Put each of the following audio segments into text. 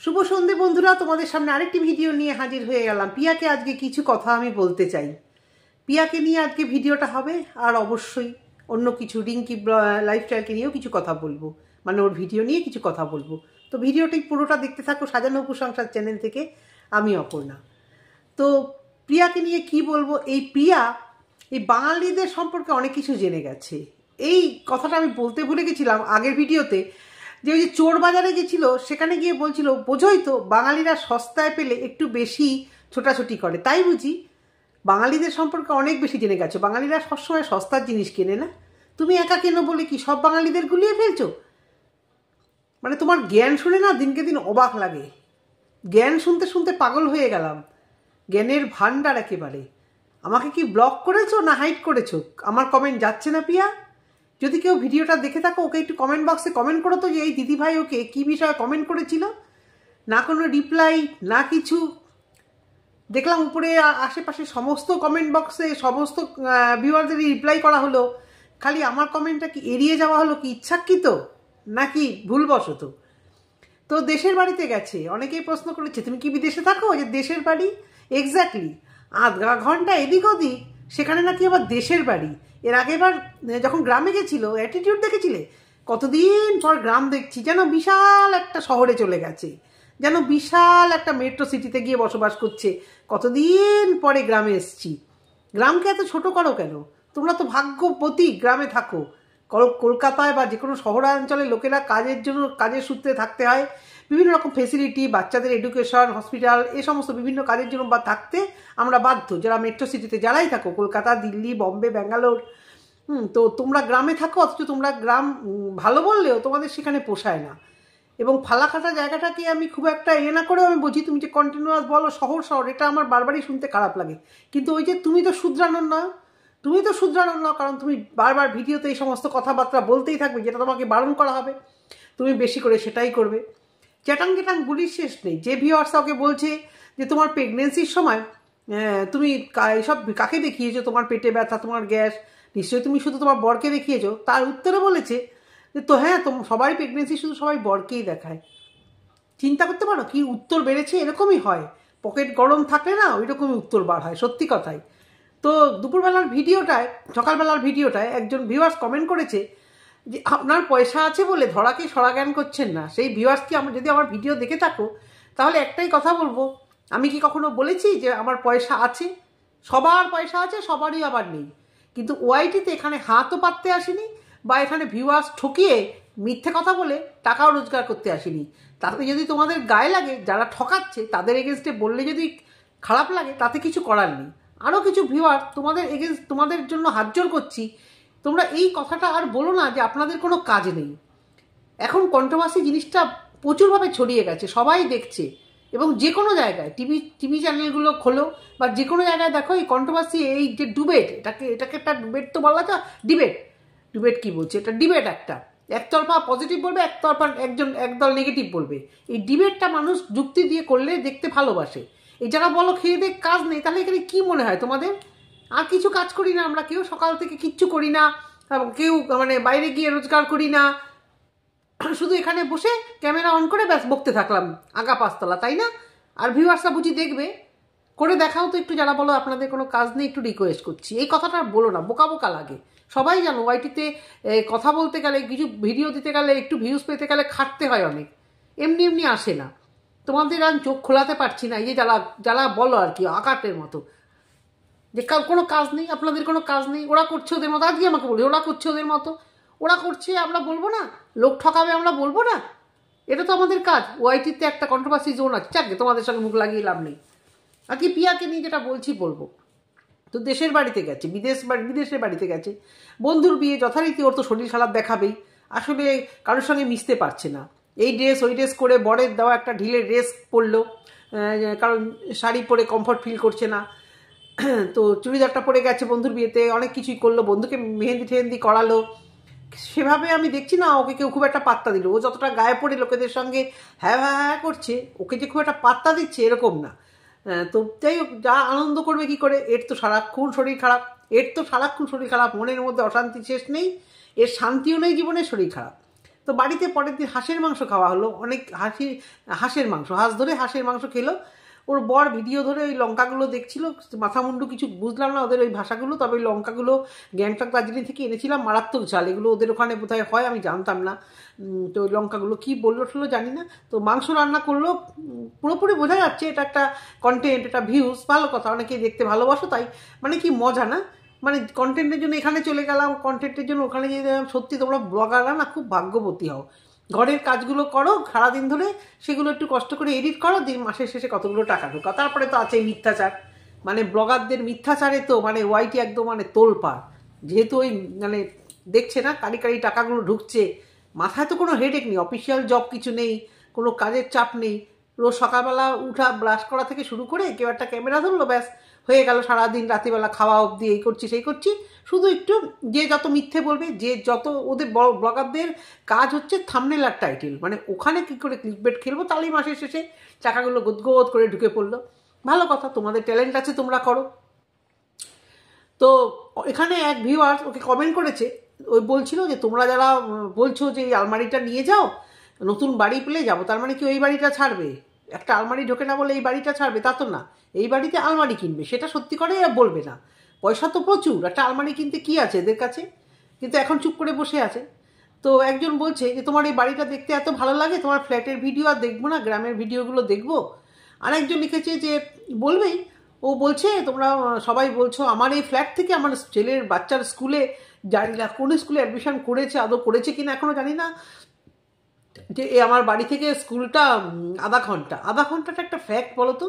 শুভ সন্ধে বন্ধুরা, তোমাদের সামনে আরেকটি ভিডিও নিয়ে হাজির হয়ে গেলাম। পিয়াকে আজকে কিছু কথা আমি বলতে চাই। পিয়াকে নিয়ে আজকে ভিডিওটা হবে, আর অবশ্যই অন্য কিছু রিঙ্কি লাইফস্টাইলকে নিয়েও কিছু কথা বলবো, মানে ওর ভিডিও নিয়ে কিছু কথা বলবো। তো ভিডিওটি পুরোটা দেখতে থাকো সাজানো উপসংসার চ্যানেল থেকে। আমি অপর্ণা। তো প্রিয়াকে নিয়ে কি বলবো, এই প্রিয়া এই বাঙালিদের সম্পর্কে অনেক কিছু জেনে গেছে। এই কথাটা আমি বলতে ভুলে গেছিলাম আগের ভিডিওতে, যে ওই যে চোর বাজারে গেছিল, সেখানে গিয়ে বলছিল বোঝোই তো বাঙালিরা সস্তায় পেলে একটু বেশি ছোটাছুটি করে, তাই বুঝি বাঙালিদের সম্পর্কে অনেক বেশি জেনে গেছো। বাঙালিরা সবসময় সস্তার জিনিস কেনে না, তুমি একা কেন বলে কি সব বাঙালিদের গুলিয়ে ফেলছো? মানে তোমার জ্ঞান শুনে না দিনকে দিন অবাক লাগে। জ্ঞান শুনতে শুনতে পাগল হয়ে গেলাম, জ্ঞানের ভান্ডার একেবারে। আমাকে কি ব্লক করেছো না হাইড করেছো? আমার কমেন্ট যাচ্ছে না পিয়া। যদি কেউ ভিডিওটা দেখে থাকো, ওকে একটু কমেন্ট বক্সে কমেন্ট করো তো, যে এই দিদিভাই ওকে কী বিষয়ে কমেন্ট করেছিল। না কোনো রিপ্লাই না কিছু। দেখলাম উপরে আশেপাশে সমস্ত কমেন্ট বক্সে সমস্ত ভিউয়ারদেরই রিপ্লাই করা হলো, খালি আমার কমেন্টটা কি এড়িয়ে যাওয়া হলো, কি ইচ্ছাকৃত নাকি ভুলবশত? তো দেশের বাড়িতে গেছে, অনেকেই প্রশ্ন করেছে তুমি কি বিদেশে থাকো? যে দেশের বাড়ি এক্স্যাক্টলি আধা ঘন্টা এদিক ওদিক, সেখানে নাকি আবার দেশের বাড়ি। এর আগেবার যখন গ্রামে গেছিল অ্যাটিটিউড দেখেছিলে? কতদিন পর গ্রাম দেখছি, যেন বিশাল একটা শহরে চলে গেছে, যেন বিশাল একটা মেট্রো সিটিতে গিয়ে বসবাস করছে। কতদিন পরে গ্রামে এসছি। গ্রামকে এত ছোট করো কেন? তোমরা তো ভাগ্যবতী গ্রামে থাকো। কলকাতায় বা যে কোনো শহরাঞ্চলে লোকেরা কাজের জন্য কাজের সূত্রে থাকতে হয়, বিভিন্ন রকম ফেসিলিটি, বাচ্চাদের এডুকেশন, হসপিটাল, এই সমস্ত বিভিন্ন কাজের জন্য বা থাকতে আমরা বাধ্য, যারা মেট্রো সিটিতে যারাই থাকো, কলকাতা, দিল্লি, বম্বে, ব্যাঙ্গালোর। তো তোমরা গ্রামে থাকো, অথচ তোমরা গ্রাম ভালো বললেও তোমাদের সেখানে পোষায় না। এবং ফালাকাটা জায়গাটাকে আমি খুব একটা না করেও আমি বুঝি, তুমি যে কন্টিনিউয়াস বলো শহর শহর, এটা আমার বারবারই শুনতে খারাপ লাগে। কিন্তু ওই যে তুমি তো শুধরানোর নয়, তুমি তো শুধরানোর নয়, কারণ তুমি বারবার ভিডিওতে এই সমস্ত কথাবার্তা বলতেই থাকবে, যেটা তোমাকে বারণ করা হবে তুমি বেশি করে সেটাই করবে। চ্যাটাং চ্যাটাং গুলির শেষ নেই। যে ভিউয়ার্স ওকে বলছে যে তোমার প্রেগনেন্সির সময় তুমি এসব কাকে দেখিয়েছো, তোমার পেটে ব্যথা, তোমার গ্যাস, নিশ্চয়ই তুমি শুধু তোমার বরকে দেখিয়েছো, তার উত্তরে বলেছে যে তো হ্যাঁ, সবাই প্রেগনেন্সি শুধু সবাই বরকেই দেখায়। চিন্তা করতে পারো কি উত্তর বেড়েছে? এরকমই হয়, পকেট গরম থাকলে না ওই রকমই উত্তর বার হয়, সত্যি কথাই। তো দুপুরবেলার ভিডিওটায়, সকালবেলার ভিডিওটায় একজন ভিউয়ার্স কমেন্ট করেছে যে আপনার পয়সা আছে বলে ধরাকে সরাজ্ঞান করছেন না। সেই ভিউয়ার্সকে যদি আমার ভিডিও দেখে থাকো, তাহলে একটাই কথা বলবো, আমি কি কখনো বলেছি যে আমার পয়সা আছে? সবার পয়সা আছে, সবারই আবার নেই। কিন্তু ওআইটিতে এখানে হাতও পাততে আসেনি, বা এখানে ভিউয়ার্স ঠকিয়ে মিথ্যে কথা বলে টাকাও রোজগার করতে আসেনি। তাতে যদি তোমাদের গায়ে লাগে, যারা ঠকাচ্ছে তাদের এগেনস্টে বললে যদি খারাপ লাগে, তাতে কিছু করার নেই। আরও কিছু ভিউয়ার তোমাদের এগেনস্ট, তোমাদের জন্য হাত জোড় করছি, তোমরা এই কথাটা আর বলো না যে আপনাদের কোনো কাজ নেই। এখন কন্ট্রোভার্সি জিনিসটা প্রচুরভাবে ছড়িয়ে গেছে, সবাই দেখছে। এবং যে কোনো জায়গায় টিভি চ্যানেলগুলো খোলো বা যে কোনো জায়গায় দেখো, এই কন্ট্রোভার্সি, এই যে ডিবেট, এটাকে একটা ডিবেট তো বলা যায়। ডিবেট কি বলছে, এটা ডিবেট একটা, একতরফা পজিটিভ বলবে, একতরফা একদল নেগেটিভ বলবে। এই ডিবেটটা মানুষ যুক্তি দিয়ে করলে দেখতে ভালোবাসে। এই যারা বলো খেয়ে দেখ কাজ নেই, তাহলে এখানে কি মনে হয় তোমাদের? আর কিছু কাজ করি না আমরা, কেউ সকাল থেকে কিচ্ছু করি না, কেউ মানে বাইরে গিয়ে রোজগার করি না, শুধু এখানে বসে ক্যামেরা অন করে ব্যাস বকতে থাকলাম আগা পাঁচতলা, তাই না? আর ভিউয়ার্সরা বুঝি দেখবে, করে দেখাও তো একটু। যারা বলো আপনাদের কোনো কাজ নেই, একটু রিকোয়েস্ট করছি, এই কথাটা বলো না, বোকা বোকা লাগে। সবাই জানো ওয়াইটিতে কথা বলতে গেলে, কিছু ভিডিও দিতে গেলে, একটু ভিউজ পেতে গেলে খাটতে হয় অনেক, এমনি এমনি আসে না। তোমাদের আমি চোখ খোলাতে পারছি না, এই যে যারা বলো আর কি আকাটের মতো, যে কোনো কাজ নেই, আপনাদের কোনো কাজ নেই, ওরা করছে ওদের মতো। আজকে আমাকে বলি ওরা করছে ওদের মতো, ওরা করছে আমরা বলবো না, লোক ঠকাবে আমরা বলবো না? এটা তো আমাদের কাজ। ওআইটিতে একটা কন্ট্রোভার্সি জোন আছে, চাকরি তোমাদের সঙ্গে মুখ লাগিয়ে লাভ নেই। আর কি পিয়াকে নিয়ে যেটা বলছি বলবো, তো দেশের বাড়িতে গেছে, বিদেশের বাড়িতে গেছে, বন্ধুর বিয়ে, যথারীতি ওর তো শরীর খারাপ দেখাবেই। আসলে কারোর সঙ্গে মিশতে পারছে না, এই ড্রেস ওই ড্রেস করে, বরের দেওয়া একটা ঢিলের ড্রেস পরলো, কারণ শাড়ি পরে কমফর্ট ফিল করছে না। তো চুড়িদারটা পরে গেছে বন্ধুর বিয়েতে, অনেক কিছুই করলো, বন্ধুকে মেহেন্দি টেহেন্দি করালো। সেভাবে আমি দেখছি না ওকে কেউ খুব একটা পাত্তা দিল। ও যতটা গায়ে পড়ে লোকেদের সঙ্গে হ্যাঁ হ্যাঁ হ্যাঁ করছে, ওকে যে খুব একটা পাত্তা দিচ্ছে এরকম না। তো যাই হোক, যা আনন্দ করবে কি করে, এর তো সারাক্ষণ শরীর খারাপ, মনের মধ্যে অশান্তি শেষ নেই, এর শান্তিও নেই জীবনে, শরীর খারাপ। তো বাড়িতে পরের দিন হাঁসের মাংস খাওয়া হলো, অনেক হাঁসের মাংস, হাঁস ধরে হাঁসের মাংস খেলো। ওর বর ভিডিও ধরে ওই লঙ্কাগুলো দেখছিল, মাথা মুন্ডু কিছু বুঝলাম না ওদের ওই ভাষাগুলো, তবে ওই লঙ্কাগুলো গ্যাংটক দার্জিলিং থেকে এনেছিলাম, মারাত্মক ঝাল, এগুলো ওদের ওখানে বোধহয় হয়, আমি জানতাম না। তো ওই লঙ্কাগুলো কী বললো টললো জানি না। তো মাংস রান্না করলো, পুরোপুরি বোঝা যাচ্ছে এটা একটা কন্টেন্ট, এটা ভিউজ, ভালো কথা, অনেকেই দেখতে ভালোবাসো, তাই মানে কি মজা না, মানে কন্টেন্টের জন্য এখানে চলে গেলাম, কন্টেন্টের জন্য ওখানে গিয়ে সত্যি তোমরা ব্লগাররা না খুব ভাগ্যবতী হও। ঘরের কাজগুলো করো সারাদিন ধরে, সেগুলো একটু কষ্ট করে এডিট করো, দিন মাসের শেষে কতগুলো টাকা ঢোকা। তারপরে তো আছে মিথ্যাচার, মানে ব্লগারদের মিথ্যাচারে তো মানে ওয়াইটি একদম মানে তোলপাড়, যেহেতু ওই মানে দেখছে না কারি কারি টাকাগুলো ঢুকছে, মাথায় তো কোনো হেডেক নেই, অফিসিয়াল জব কিছু নেই, কোনো কাজের চাপ নেই, রোজ সকালবেলা উঠা ব্রাশ করা থেকে শুরু করে কেউ একটা ক্যামেরা ধরলো, ব্যাস হয়ে গেল সারাদিন, রাত্রিবেলা খাওয়া অবধি এই করছি সেই করছি। শুধু একটু যে যত মিথ্যে বলবে, যে যত ওদের ব্লগারদের কাজ হচ্ছে থাম্বনেল আর টাইটেল, মানে ওখানে কী করে ক্লিকবেট খেলবো, তাহলেই মাসের শেষে টাকাগুলো গোদগোদ করে ঢুকে পড়লো। ভালো কথা, তোমাদের ট্যালেন্ট আছে, তোমরা করো। তো এখানে এক ভিউয়ার ওকে কমেন্ট করেছে, ওই বলছিল যে তোমরা যারা বলছো যে এই আলমারিটা নিয়ে যাও, নতুন বাড়ি পেলে যাবো, তার মানে কি ওই বাড়িটা ছাড়বে? একটা আলমারি ঢোকে না বলে এই বাড়িটা ছাড়বে তা তো না, এই বাড়িতে আলমারি কিনবে, সেটা সত্যি করে এরা বলবে না। পয়সা তো প্রচুর, একটা আলমারি কিনতে কি আছে এদের কাছে, কিন্তু এখন চুপ করে বসে আছে। তো একজন বলছে যে তোমার এই বাড়িটা দেখতে এত ভালো লাগে, তোমার ফ্ল্যাটের ভিডিও আর দেখবো না, গ্রামের ভিডিওগুলো দেখবো। আর একজন লিখেছে যে বলবেই, ও বলছে তোমরা সবাই বলছো আমার এই ফ্ল্যাট থেকে আমার ছেলের বাচ্চার স্কুলে, জানি না কোন স্কুলে অ্যাডমিশন করেছে, আদৌ করেছে কিনা এখনো জানি না, যে আমার বাড়ি থেকে স্কুলটা আধা ঘন্টাটা একটা ফ্যাক্ট বলো তো?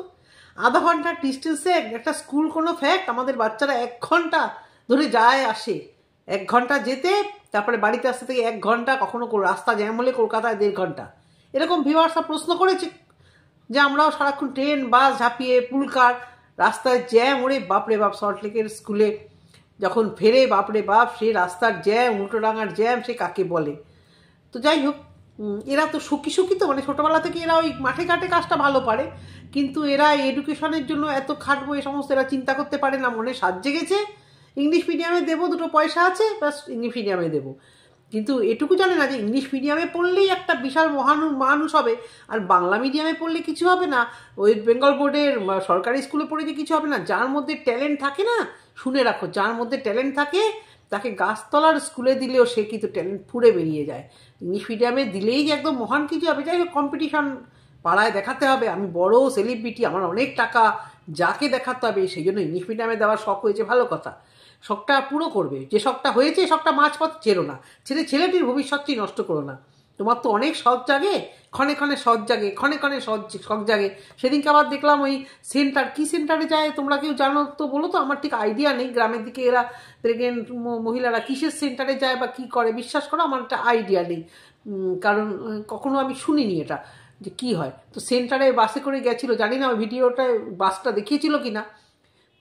আধা ঘন্টার ডিস্টেন্সে একটা স্কুল কোনো ফ্যাক্ট? আমাদের বাচ্চারা 1 ঘন্টা ধরে যায় আসে, 1 ঘন্টা যেতে, তারপরে বাড়িতে আসতে থেকে 1 ঘন্টা, কখনো রাস্তা জ্যাম হলে কলকাতায় 1.5 ঘন্টা। এরকম ভিউয়ার্সরা প্রশ্ন করেছে যে আমরাও সারাক্ষণ ট্রেন বাস ঝাঁপিয়ে পুলকার রাস্তায় জ্যাম, ওরে বাপরে বাপ, সল্টলেকের স্কুলে যখন ফেরে বাপরে বাপ, সে রাস্তার জ্যাম, উল্টোডাঙার জ্যাম, সে কাকে বলে। তো যাই হোক, এরা তো সুখী তো, মানে ছোটোবেলা থেকে এরা ওই মাঠে ঘাটে কাজটা ভালো পারে, কিন্তু এরা এডুকেশনের জন্য এত খাটবো এ সমস্ত এরা চিন্তা করতে পারে না, মনে সাজে গেছে ইংলিশ মিডিয়ামে দেবো, 2 পয়সা আছে ব্যাস ইংলিশ মিডিয়ামে দেবো, কিন্তু এটুকু জানে না যে ইংলিশ মিডিয়ামে পড়লেই একটা বিশাল মানুষ হবে, আর বাংলা মিডিয়ামে পড়লে কিছু হবে না, ওয়েস্ট বেঙ্গল বোর্ডের সরকারি স্কুলে পড়ে যে কিছু হবে না। যার মধ্যে ট্যালেন্ট থাকে না, শুনে রাখো, যার মধ্যে ট্যালেন্ট থাকে তাকে গাছতলার স্কুলে দিলেও সে কিন্তু ট্যালেন্ট ফুড়ে বেরিয়ে যায়, ইংলিশ মিডিয়ামে দিলেই যে একদম মহান কিছু হবে। যাই হোক, কম্পিটিশন পাড়ায় দেখাতে হবে, আমি বড় সেলিব্রিটি, আমার অনেক টাকা, যাকে দেখাতে হবে, সেই জন্য ইংলিশ মিডিয়ামে দেওয়ার শখ হয়েছে, ভালো কথা, শখটা পুরো করবে, যে শখটা হয়েছে শখটা মাঝপথ ছেড়ো না, ছেলেটির ভবিষ্যৎটি নষ্ট করো না। তোমার তো অনেক শখ জাগে, ক্ষণে ক্ষণে শখ জাগে, ক্ষণে ক্ষণে শখ জাগে। সেদিনকে আবার দেখলাম ওই সেন্টার, কি সেন্টারে যায় তোমরা কেউ জানো তো বলো তো, আমার ঠিক আইডিয়া নেই, গ্রামের দিকে এরা প্রেগনেন্ট মহিলারা কিসের সেন্টারে যায় বা কি করে, বিশ্বাস করো আমার একটা আইডিয়া নেই, কারণ কখনো আমি শুনিনি এটা যে কি হয়। তো সেন্টারে বাসে করে গেছিলো, জানি না ওই ভিডিওটায় বাসটা দেখিয়েছিল কি না,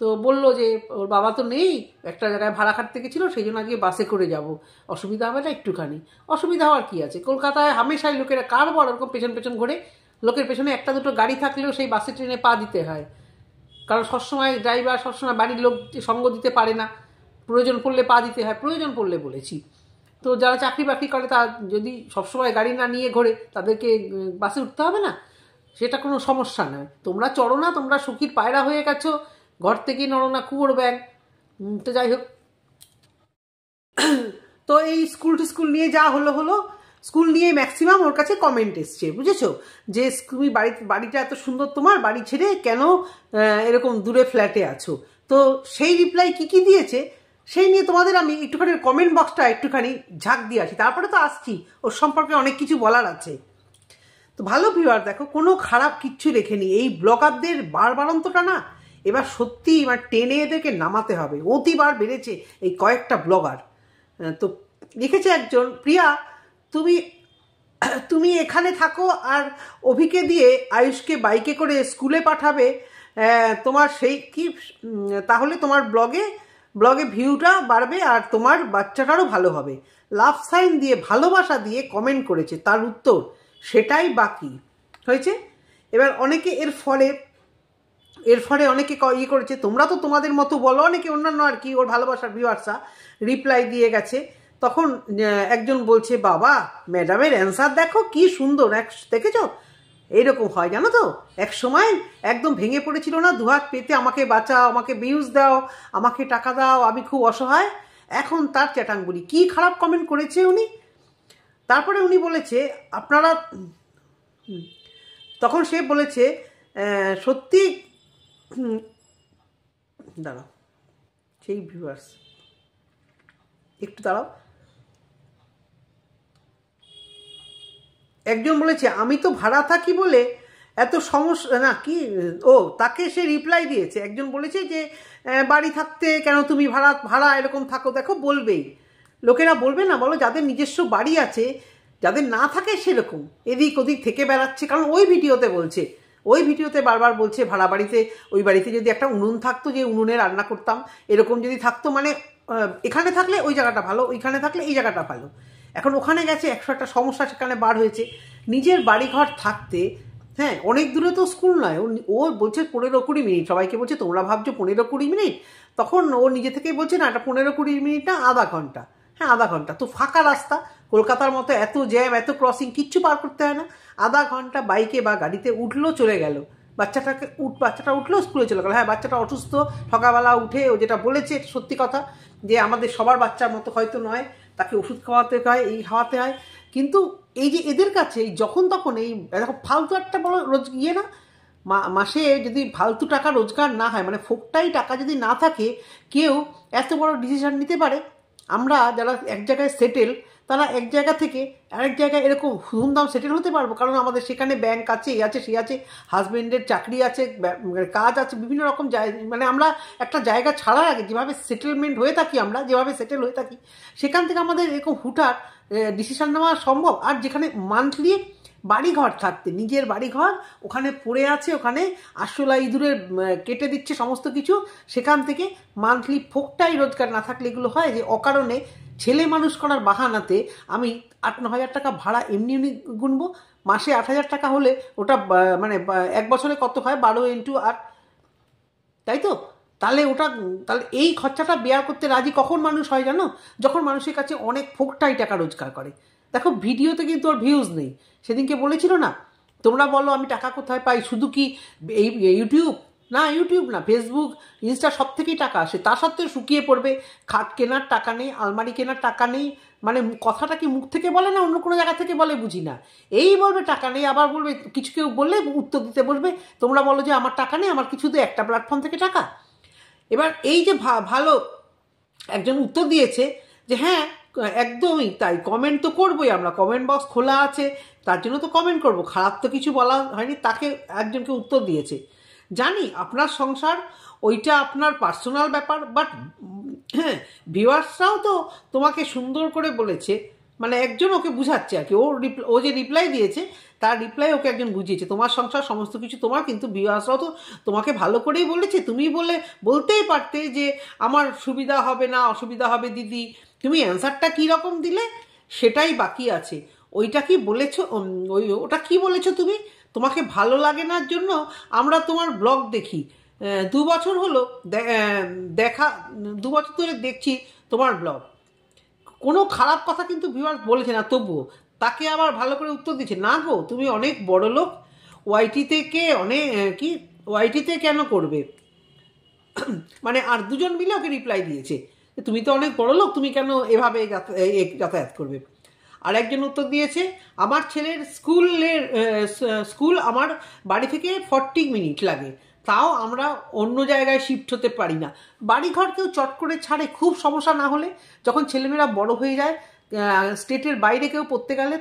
তো বললো যে ওর বাবা তো নেই, একটা জায়গায় ভাড়া খাটতে গেছিলো, সেই জন্য আজকে বাসে করে যাব, অসুবিধা হবে না একটুখানি। অসুবিধা হওয়ার কি আছে, কলকাতায় হামেশাই লোকেরা কার বড় ওরকম পেছন পেছন ঘুরে, লোকের পেছনে 1-2 গাড়ি থাকলেও সেই বাসে ট্রেনে পা দিতে হয়, কারণ সবসময় ড্রাইভার সবসময় বাড়ির লোক সঙ্গ দিতে পারে না, প্রয়োজন পড়লে পা দিতে হয়, প্রয়োজন পড়লে বলেছি। তো যারা চাকরি বাকরি করে তার যদি সবসময় গাড়ি না নিয়ে ঘোরে, তাদেরকে বাসে উঠতে হবে না, সেটা কোনো সমস্যা নয়। তোমরা চড়ো না, তোমরা সুখীর পায়রা হয়ে গেছো, ঘর থেকে নড়ো না কুয়োর ব্যাগ। তো যাই হোক, তো এই স্কুল নিয়ে যা হলো, স্কুল নিয়ে ম্যাক্সিমাম ওর কাছে কমেন্ট এসছে, বুঝেছো, যে তুমি বাড়িটা এত সুন্দর, তোমার বাড়ি ছেড়ে কেন এরকম দূরে ফ্ল্যাটে আছো। তো সেই রিপ্লাই কি দিয়েছে সেই নিয়ে তোমাদের আমি একটুখানি কমেন্ট বক্সটা একটুখানি ঝাঁক দিয়ে আসি, তারপরে তো আসছি, ওর সম্পর্কে অনেক কিছু বলার আছে। তো ভালো ভিউয়ার, দেখো কোনো খারাপ কিচ্ছু লেখেনি, এই ব্লগারদের বাড়ন্তটা না এবার সত্যি এবার টেনে এদেরকে নামাতে হবে, অতিবার বেড়েছে এই কয়েকটা ব্লগার। তো লিখেছে একজন, প্রিয়া তুমি এখানে থাকো আর অভিকে দিয়ে আয়ুষকে বাইকে করে স্কুলে পাঠাবে, তোমার সেই কি, তাহলে তোমার ব্লগে ভিউটা বাড়বে আর তোমার বাচ্চাটারও ভালো হবে। লাভ সাইন দিয়ে ভালোবাসা দিয়ে কমেন্ট করেছে, তার উত্তর সেটাই বাকি হয়েছে। এবার অনেকে এর ফলে অনেকে ইয়ে করেছে, তোমরা তো তোমাদের মতো বলো, অনেকে অন্যান্য আর কি ওর ভালোবাসার ভিউয়ার্সরা রিপ্লাই দিয়ে গেছে তখন একজন বলছে, বাবা ম্যাডামের অ্যান্সার দেখো কি সুন্দর, দেখেছো এইরকম হয় জানো তো, এক সময় একদম ভেঙে পড়েছিল না, দুহাত পেতে আমাকে বাঁচাও, আমাকে ভিউজ দাও, আমাকে টাকা দাও, আমি খুব অসহায়। এখন তার চ্যাটাঙ্গুলি কি খারাপ কমেন্ট করেছে উনি। তারপরে উনি বলেছে আপনারা, তখন সে বলেছে সত্যি, দাঁড়াও সেই ভিউয়ার্স একটু দাঁড়াও, একজন বলেছে আমি তো ভাড়া থাকি বলে এত সমস্যা না কি, ও তাকে সে রিপ্লাই দিয়েছে। একজন বলেছে যে বাড়ি থাকতে কেন তুমি ভাড়া এরকম থাকো, দেখো বলবেই, লোকেরা বলবে না বলো, যাদের নিজস্ব বাড়ি আছে, যাদের না থাকে সেরকম এদিক ওদিক থেকে বেড়াচ্ছে। কারণ ওই ভিডিওতে বলছে, ওই ভিডিওতে বারবার বলছে ভাড়া বাড়িতে, ওই বাড়িতে যদি একটা উনুন থাকতো, যে উনুনে রান্না করতাম, এরকম যদি থাকতো, মানে এখানে থাকলে ওই জায়গাটা ভালো, ওইখানে থাকলে এই জায়গাটা ভালো। এখন ওখানে গেছে, 100টা সমস্যা সেখানে বার হয়েছে। নিজের বাড়িঘর থাকতে, হ্যাঁ অনেক দূরে তো স্কুল নয়, ও বলছে 15-20 মিনিট, সবাইকে বলছে তোমরা ভাবছো 15-20 মিনিট, তখন ও নিজে থেকেই বলছে না এটা 15-20 মিনিট না, আধা ঘন্টা, হ্যাঁ আধা ঘন্টা। তো ফাঁকা রাস্তা, কলকাতার মতো এত জ্যাম, এত ক্রসিং, কিচ্ছু পার করতে হয় না, আধা ঘন্টা বাইকে বা গাড়িতে উঠলো, চলে গেল। বাচ্চাটা উঠলো, স্কুলে চলে গেল। হ্যাঁ বাচ্চাটা অসুস্থ, সকালবেলা উঠে ও যেটা বলেছে সত্যি কথা, যে আমাদের সবার বাচ্চার মতো হয়তো নয়, তাকে ওষুধ খাওয়াতে হয়, এই খাওয়াতে হয়। কিন্তু এই যে এদের কাছে যখন তখন এই দেখো ফালতু একটা বড় না, মাসে যদি ফালতু টাকা রোজগার না হয়, মানে ফোকটাই টাকা যদি না থাকে, কেউ এত বড় ডিসিশন নিতে পারে। আমরা যারা এক জায়গায় সেটেল, তারা এক জায়গা থেকে আরেক জায়গায় এরকম ধুমধাম সেটেল হতে পারবো, কারণ আমাদের সেখানে ব্যাংক আছে, এ আছে, সে আছে, হাজব্যান্ডের চাকরি আছে, কাজ আছে, বিভিন্ন রকম মানে আমরা একটা জায়গা ছাড়ার আগে যেভাবে সেটেলমেন্ট হয়ে থাকি, আমরা যেভাবে সেটেল হয়ে থাকি, সেখান থেকে আমাদের এরকম হুটহাট ডিসিশন নেওয়া সম্ভব। আর যেখানে মান্থলি বাড়িঘর থাকতে, নিজের বাড়িঘর ওখানে পড়ে আছে, ওখানে আরশোলা ইঁদুরের কেটে দিচ্ছে সমস্ত কিছু, সেখান থেকে মান্থলি ফোকটাই রোজগার না থাকলে এগুলো হয় যে অকারণে ছেলে মানুষ করার বাহানাতে আমি 8-9 হাজার টাকা ভাড়া এমনি গুনবো, মাসে 8,000 টাকা হলে ওটা মানে 1 বছরে কত হয়, 12 × 8, তাই তো? তাহলে এই খরচাটা বেয়ার করতে রাজি কখন মানুষ হয় জানো? যখন মানুষের কাছে অনেক ফোকটাই টাকা রোজগার করে। দেখো ভিডিওতে কিন্তু ওর ভিউজ নেই, সেদিনকে বলেছিল না, তোমরা বলো আমি টাকা কোথায় পাই, শুধু কি এই ইউটিউব না, ইউটিউব না, ফেসবুক, ইনস্টা, সব থেকেই টাকা আসে, তা সত্ত্বেও শুকিয়ে পড়বে, খাট কেনার টাকা নেই, আলমারি কেনার টাকা নেই। মানে কথাটা কি মুখ থেকে বলে না অন্য কোনো জায়গা থেকে বলে বুঝি না, এই বলবে টাকা নেই, আবার বলবে কিছু, কেউ বললে উত্তর দিতে বসবে, তোমরা বলো যে আমার টাকা নেই, আমার কিছু তো একটা প্ল্যাটফর্ম থেকে টাকা। এবার এই যে ভালো একজন উত্তর দিয়েছে যে হ্যাঁ একদমই তাই, কমেন্ট তো করবোই, আমরা কমেন্ট বক্স খোলা আছে, তার জন্য তো কমেন্ট করব, খারাপ তো কিছু বলা হয়নি। তাকে একজনকে উত্তর দিয়েছে, জানি আপনার সংসার, ওইটা আপনার পার্সোনাল ব্যাপার, বাট হ্যাঁ ভিউয়ার্সরাও তো তোমাকে সুন্দর করে বলেছে, মানে একজন ওকে বুঝাচ্ছে আর কি, ও যে রিপ্লাই দিয়েছে তার রিপ্লাই ওকে একজন বুঝিয়েছে, তোমার সংসার সমস্ত কিছু তোমার, কিন্তু ভিউয়ার্সরাও তো তোমাকে ভালো করেই বলেছে। তুমি বলতেই পারতে যে আমার সুবিধা হবে না, অসুবিধা হবে দিদি, তুমি অ্যান্সারটা কী রকম দিলে সেটাই বাকি আছে। ওইটা কি বলেছো, ওটা কি বলেছো তুমি, তোমাকে ভালো লাগে না জন্য আমরা তোমার ব্লগ দেখি, 2 বছর হলো দেখা, 2 বছর ধরে দেখছি তোমার ব্লগ। কোনো খারাপ কথা কিন্তু ভিউয়ার্স বলেছে না, তবুও তাকে আবার ভালো করে উত্তর দিচ্ছে, না গো তুমি অনেক বড় লোক, ওয়াইটিতে ওয়াইটিতে কেন করবে, মানে আর দুজন মিলে ওকে রিপ্লাই দিয়েছে, তুমি তো অনেক বড় লোক, তুমি কেন এভাবে যাতায়াত করবে। আর একজন উত্তর দিয়েছে, আমার ছেলের স্কুল আমার বাড়ি থেকে 40 মিনিট লাগে, তাও আমরা অন্য জায়গায় শিফট হতে পারি না। বাড়িঘর কেউ চট করে ছাড়ে, খুব সমস্যা না হলে, যখন ছেলেমেয়েরা বড় হয়ে যায়, স্টেটের বাইরে কেউ পড়তে গেলে,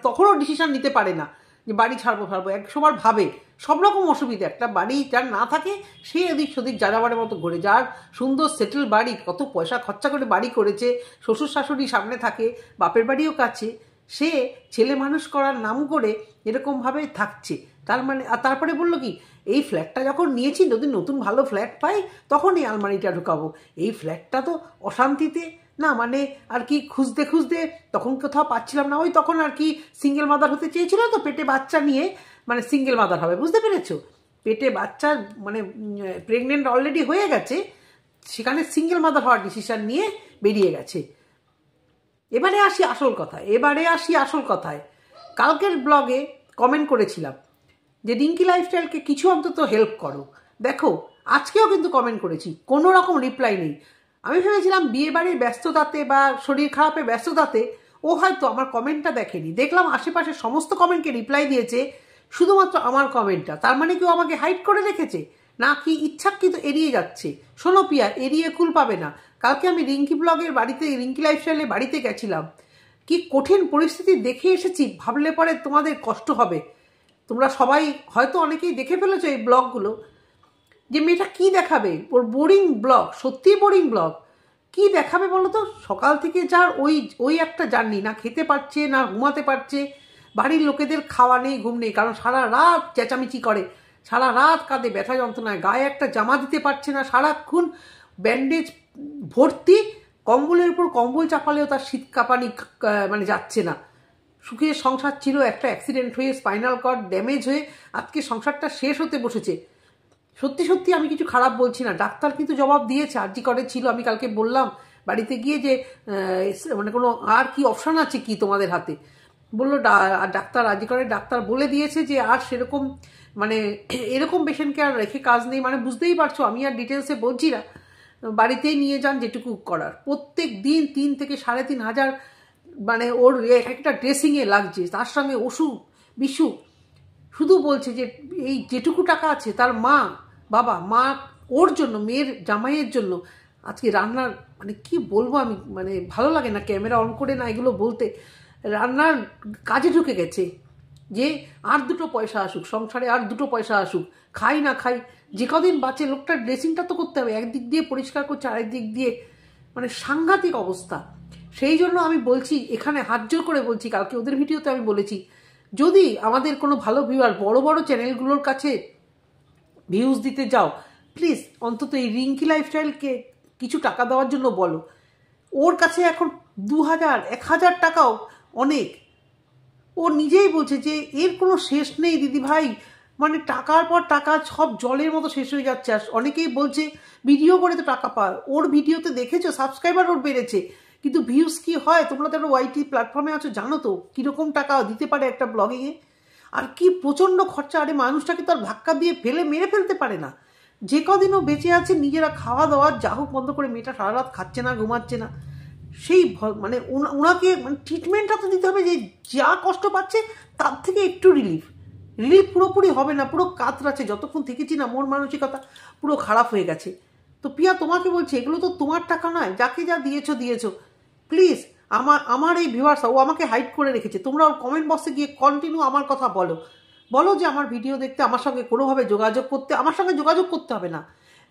তখনও ডিসিশন নিতে পারে না যে বাড়ি ছাড়বো। 100বার ভাবে, সব রকম অসুবিধা, একটা বাড়ি যার না থাকে সে এদিক সেদিক যাযাবারের মতো ঘুরে, যার সুন্দর সেটেল বাড়ি, কত পয়সা খরচা করে বাড়ি করেছে, শ্বশুর শাশুড়ি সামনে থাকে, বাপের বাড়িও কাছে, সে ছেলে মানুষ করার নাম করে এরকমভাবে থাকছে। তার মানে, আর তারপরে বললো কি, এই ফ্ল্যাটটা যখন নিয়েছি, যদি নতুন ভালো ফ্ল্যাট পাই তখন এই আলমারিটা ঢুকাবো, এই ফ্ল্যাটটা তো অশান্তিতে না, মানে আর কি খুঁজতে তখন কোথাও পাচ্ছিলাম না, ওই তখন আর কি সিঙ্গেল মাদার হতে চেয়েছিল, তো পেটে বাচ্চা নিয়ে, মানে সিঙ্গেল মাদার হবে, বুঝতে পেরেছো, পেটে বাচ্চা মানে প্রেগনেন্ট অলরেডি হয়ে গেছে, সেখানে সিঙ্গেল মাদার হওয়ার ডিসিশন নিয়ে বেরিয়ে গেছে। এবারে আসি আসল কথায়। কালকের ব্লগে কমেন্ট করেছিলাম যে রিঙ্কি লাইফস্টাইলকে কিছু অন্তত হেল্প করো। দেখো আজকেও কিন্তু কমেন্ট করেছি, কোনো রকম রিপ্লাই নেই। আমি ভেবেছিলাম বিয়েবাড়ির ব্যস্ততাতে বা শরীর খারাপের ব্যস্ততাতে ও হয়তো আমার কমেন্টটা দেখেনি। দেখলাম আশেপাশে সমস্ত কমেন্টকে রিপ্লাই দিয়েছে, শুধুমাত্র আমার কমেন্টটা। তার মানে কেউ আমাকে হাইড করে রেখেছে, না কি ইচ্ছাকৃত এড়িয়ে যাচ্ছে? শোনো পিয়া, এড়িয়ে কুল পাবে না। কালকে আমি রিঙ্কি ব্লগের বাড়িতে, রিঙ্কি লাইফস্টাইলের বাড়িতে গেছিলাম। কি কঠিন পরিস্থিতি দেখে এসেছি, ভাবলে পরে তোমাদের কষ্ট হবে। তোমরা সবাই হয়তো অনেকেই দেখে ফেলেছো এই ব্লগগুলো, যে মেয়েটা কি দেখাবে। ওর বোরিং ব্লগ, সত্যিই বোরিং ব্লগ। কি দেখাবে বলো তো? সকাল থেকে যার ওই একটা জার্নি, না খেতে পারছে না ঘুমাতে পারছে, বাড়ির লোকেদের খাওয়া নেই ঘুম নেই, কারণ সারা রাত চেঁচামেচি করে, সারা রাত কাঁদে ব্যথা যন্ত্রণায়, গায়ে একটা জামা দিতে পারছে না, সারাক্ষণ ব্যান্ডেজ ভর্তি, কম্বলের উপর কম্বল চাপালেও তার শীত কাঁপানি মানে যাচ্ছে না। সুখে সংসার ছিল, একটা অ্যাক্সিডেন্ট হয়ে স্পাইনাল কর্ড ড্যামেজ হয়ে আজকে সংসারটা শেষ হতে বসেছে। সত্যি সত্যি আমি কিছু খারাপ বলছি না। ডাক্তার কিন্তু জবাব দিয়েছে, আরজি করে ছিল। আমি কালকে বললাম বাড়িতে গিয়ে যে মানে কোনো আর কি অপশান আছে কি তোমাদের হাতে? বললো ডাক্তার, আরজি করে ডাক্তার বলে দিয়েছে যে আর সেরকম মানে এরকম পেশেন্টকে আর রেখে কাজ নেই। মানে বুঝতেই পারছো, আমি আর ডিটেলসে বলছি না, বাড়িতেই নিয়ে যান যেটুকু করার। প্রত্যেক দিন 3 থেকে 3,500 মানে ওর একটা ড্রেসিংয়ে লাগছে, তার সঙ্গে ওষুধ বিষু। শুধু বলছে যে এই যেটুকু টাকা আছে তার মা ওর জন্য, মেয়ের জামাইয়ের জন্য আজকে রান্নার, মানে কি বলবো আমি, মানে ভালো লাগে না ক্যামেরা অন করে না এগুলো বলতে। রান্নার কাজে ঢুকে গেছে যে আর 2 পয়সা আসুক সংসারে, আর 2 পয়সা আসুক, খাই না খাই, যে কদিন বাঁচে লোকটার ড্রেসিংটা তো করতে হবে। একদিক দিয়ে পরিষ্কার করছে, আরেক দিক দিয়ে মানে সাংঘাতিক অবস্থা। সেই জন্য আমি বলছি, এখানে হাত জোর করে বলছি, কালকে ওদের ভিডিওতে আমি বলেছি, যদি আমাদের কোনো ভালো ভিউয়ার বড় বড় চ্যানেলগুলোর কাছে ভিউজ দিতে যাও, প্লিজ অন্তত এই রিঙ্কি লাইফস্টাইলকে কিছু টাকা দেওয়ার জন্য বলো। ওর কাছে এখন 2,000 1,000 টাকাও অনেক। ও নিজেই বলছে যে এর কোনো শেষ নেই দিদি ভাই, মানে টাকার পর টাকা সব জলের মতো শেষ হয়ে যাচ্ছে। আর অনেকেই বলছে ভিডিও করে তো টাকা পায়। ওর ভিডিওতে দেখেছো সাবস্ক্রাইবার ওর বেড়েছে, কিন্তু ভিউজ কি হয়? তোমরা তো একটা ওয়াইটি প্ল্যাটফর্মে আছো, জানো তো কীরকম টাকা দিতে পারে একটা ব্লগিংয়ে। আর কি প্রচণ্ড খরচা। আরে মানুষটাকে তো আর ধাক্কা দিয়ে মেরে ফেলতে পারে না। যে কদিনও বেঁচে আছে নিজেরা খাওয়া দাওয়া যা হোক বন্ধ করে, মেয়েটা সারা রাত খাচ্ছে না, ঘুমাচ্ছে না। সেই মানে ওনাকে মানে ট্রিটমেন্টটা তো দিতে হবে, যে যা কষ্ট পাচ্ছে তার থেকে একটু রিলিফ পুরোপুরি হবে না, পুরো কাতরাচ্ছে। যতক্ষণ থেকেছি না মন মানসিকতা পুরো খারাপ হয়ে গেছে। তো পিয়া তোমাকে বলছি, এগুলো তো তোমার টাকা নয়, যাকে যা দিয়েছো প্লিজ। আমার এই ভিউয়ার্সরা, ও আমাকে হাইড করে রেখেছে, তোমরা ওর কমেন্ট বক্সে গিয়ে কন্টিনিউ আমার কথা বলো যে আমার ভিডিও দেখতে, আমার সঙ্গে কোনোভাবে যোগাযোগ করতে। আমার সঙ্গে যোগাযোগ করতে হবে না,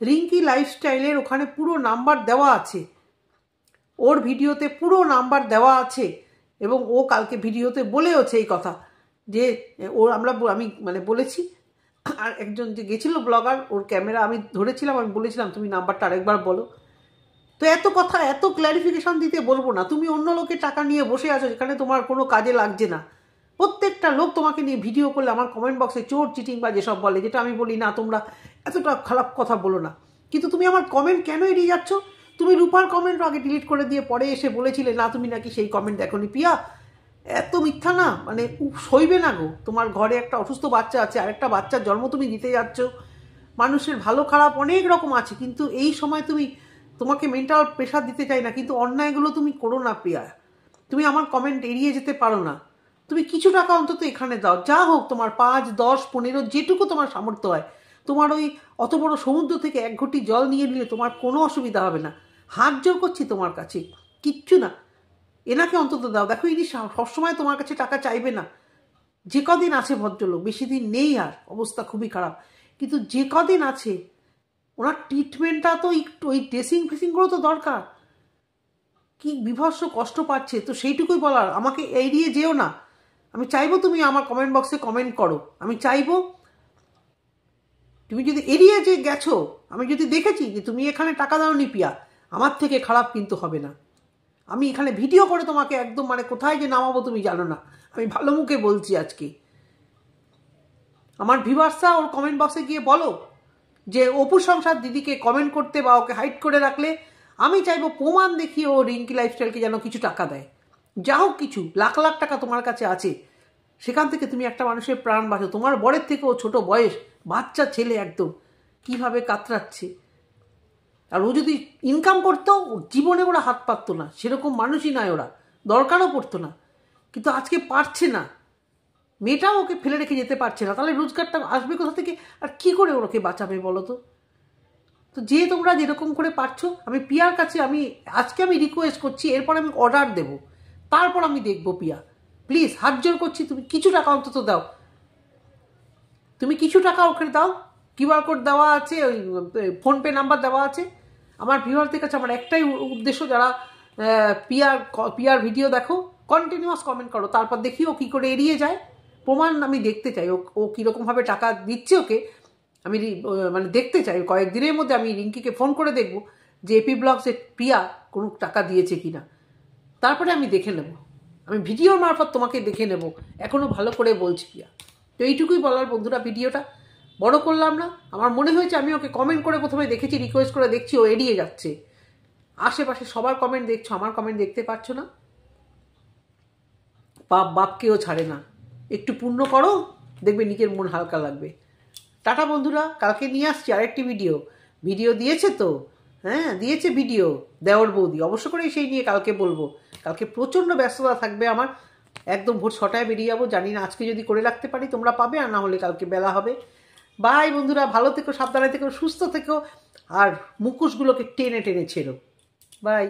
রিঙ্কি লাইফস্টাইলের ওখানে পুরো নাম্বার দেওয়া আছে, ওর ভিডিওতে পুরো নাম্বার দেওয়া আছে। এবং ও কালকে ভিডিওতে বলেওছে এই কথা যে আমি মানে বলেছি। আর একজন যে গেছিল ব্লগার, ওর ক্যামেরা আমি ধরেছিলাম, আমি বলেছিলাম তুমি নাম্বারটা আরেকবার বলো। তো এত কথা, এত ক্ল্যারিফিকেশন দিতে বলবো না। তুমি অন্য লোকের টাকা নিয়ে বসে আছো যেখানে তোমার কোনো কাজে লাগছে না। প্রত্যেকটা লোক তোমাকে নিয়ে ভিডিও করলে আমার কমেন্ট বক্সে চোর চিটিং বা যেসব বলে, যেটা আমি বলি না তোমরা এতটা খারাপ কথা বলো না, কিন্তু তুমি আমার কমেন্ট কেন এড়িয়ে যাচ্ছ? তুমি রূপার কমেন্ট আগে ডিলিট করে দিয়ে পরে এসে বলেছিলে না তুমি নাকি সেই কমেন্ট দেখোনি। পিয়া এত মিথ্যা না, মানে সইবে না গো। তোমার ঘরে একটা অসুস্থ বাচ্চা আছে, আরেকটা বাচ্চার জন্ম তুমি দিতে যাচ্ছ। মানুষের ভালো খারাপ অনেক রকম আছে, কিন্তু এই সময় তোমাকে মেন্টাল প্রেশার দিতে চাই না, কিন্তু অন্যায়গুলো তুমি করো না প্রিয়া। তুমি আমার কমেন্ট এড়িয়ে যেতে পারো না। তুমি কিছু টাকা অন্তত এখানে দাও, যা হোক তোমার 5, 10, 15 যেটুকু তোমার সামর্থ্য হয়। তোমার ওই অত বড় সমুদ্র থেকে 1 ঘটি জল নিয়ে নিলে তোমার কোনো অসুবিধা হবে না। হাত জোর করছি তোমার কাছে, কিচ্ছু না, এনাকে অন্তত দাও। দেখো ইনি সবসময় তোমার কাছে টাকা চাইবে না। যে কদিন আছে ভদ্রলোক, বেশি দিন নেই, আর অবস্থা খুবই খারাপ, কিন্তু যে কদিন আছে ওনার ট্রিটমেন্টটা তো একটু, ওই ড্রেসিং ফেসিংগুলো তো দরকার। কি বিভৎস কষ্ট পাচ্ছে, তো সেইটুকুই বলার। আমাকে এড়িয়ে যেও না। আমি চাইবো তুমি আমার কমেন্ট বক্সে কমেন্ট করো। আমি চাইবো তুমি যদি এড়িয়ে যে গেছো, আমি যদি দেখেছি যে তুমি এখানে টাকা দাওনি পিয়া, আমার থেকে খারাপ কিন্তু হবে না। আমি এখানে ভিডিও করে তোমাকে একদম মানে কোথায় যে নামাবো তুমি জানো না। আমি ভালো মুখে বলছি আজকে। আমার ভিউয়ার্সরা ওর কমেন্ট বক্সে গিয়ে বলো যে অপু সংসার দিদিকে কমেন্ট করতে বা ওকে হাইড করে রাখলে আমি চাইবো প্রমাণ দেখিয়ে ও রিঙ্কি লাইফস্টাইলকে যেন কিছু টাকা দেয়। যা হোক কিছু লাখ লাখ টাকা তোমার কাছে আছে, সেখান থেকে তুমি একটা মানুষের প্রাণ বাঁচো। তোমার বরের থেকেও ছোট বয়স, বাচ্চা ছেলে একদম, কিভাবে কাতরাচ্ছে। আর ও যদি ইনকাম করতো জীবনে ওরা হাত পাততো না, সেরকম মানুষই নয় ওরা, দরকারও পড়তো না। কিন্তু আজকে পারছে না, মেয়েটাও ওকে ফেলে রেখে যেতে পারছে না, তাহলে রোজগারটা আসবে কোথা থেকে? আর কি করে ওকে বাঁচাবে বলো তো? তো যে তোমরা যেরকম করে পারছো, আমি পিয়ার কাছে আজকে আমি রিকোয়েস্ট করছি, এরপর আমি অর্ডার দেব, তারপর আমি দেখবো। পিয়া প্লিজ হাত জোর করছি, তুমি কিছু টাকা অন্তত দাও, তুমি কিছু টাকা ওকে দাও। কিউআর কোড দেওয়া আছে, ওই ফোনপে নাম্বার দেওয়া আছে। আমার ভিউয়ারদের কাছে আমার একটাই উদ্দেশ্য, যারা পিয়ার ভিডিও দেখো কন্টিনিউয়াস কমেন্ট করো, তারপর দেখি ও কী করে এড়িয়ে যায়। প্রমাণ আমি দেখতে চাই, ও কীরকমভাবে টাকা দিচ্ছে ওকে। আমি মানে দেখতে চাই, কয়েকদিনের মধ্যে আমি রিঙ্কিকে ফোন করে দেখব যে এপি ব্লগসে প্রিয়া কোনো টাকা দিয়েছে কিনা, তারপরে আমি দেখে নেব। আমি ভিডিওর মারফত তোমাকে দেখে নেব, এখনও ভালো করে বলছি প্রিয়া। তো এইটুকুই বলার বন্ধুরা, ভিডিওটা বড় করলাম না। আমার মনে হয়েছে, আমি ওকে কমেন্ট করে প্রথমে দেখেছি, রিকোয়েস্ট করে দেখছি, ও এড়িয়ে যাচ্ছে। আশেপাশে সবার কমেন্ট দেখছো, আমার কমেন্ট দেখতে পাচ্ছ না। বাপকেও ছাড়ে না, একটু পুণ্য করো, দেখবে নিজের মন হালকা লাগবে। টাটা বন্ধুরা, কালকে নিয়ে আসছি আরেকটি ভিডিও দিয়েছে তো, হ্যাঁ দিয়েছে ভিডিও দেওর বৌদি, অবশ্য করে সেই নিয়ে কালকে বলবো। কালকে প্রচণ্ড ব্যস্ততা থাকবে আমার, একদম ভোর 6টায় বেরিয়ে যাবো। জানি না আজকে যদি করে রাখতে পারি তোমরা পাবে, আর না হলে কালকে বেলা হবে। বাই বন্ধুরা, ভালো থেকো, সাবধানে থেকো, সুস্থ থেকো, আর মুখোশগুলোকে টেনে টেনে ছেড়ো। বাই।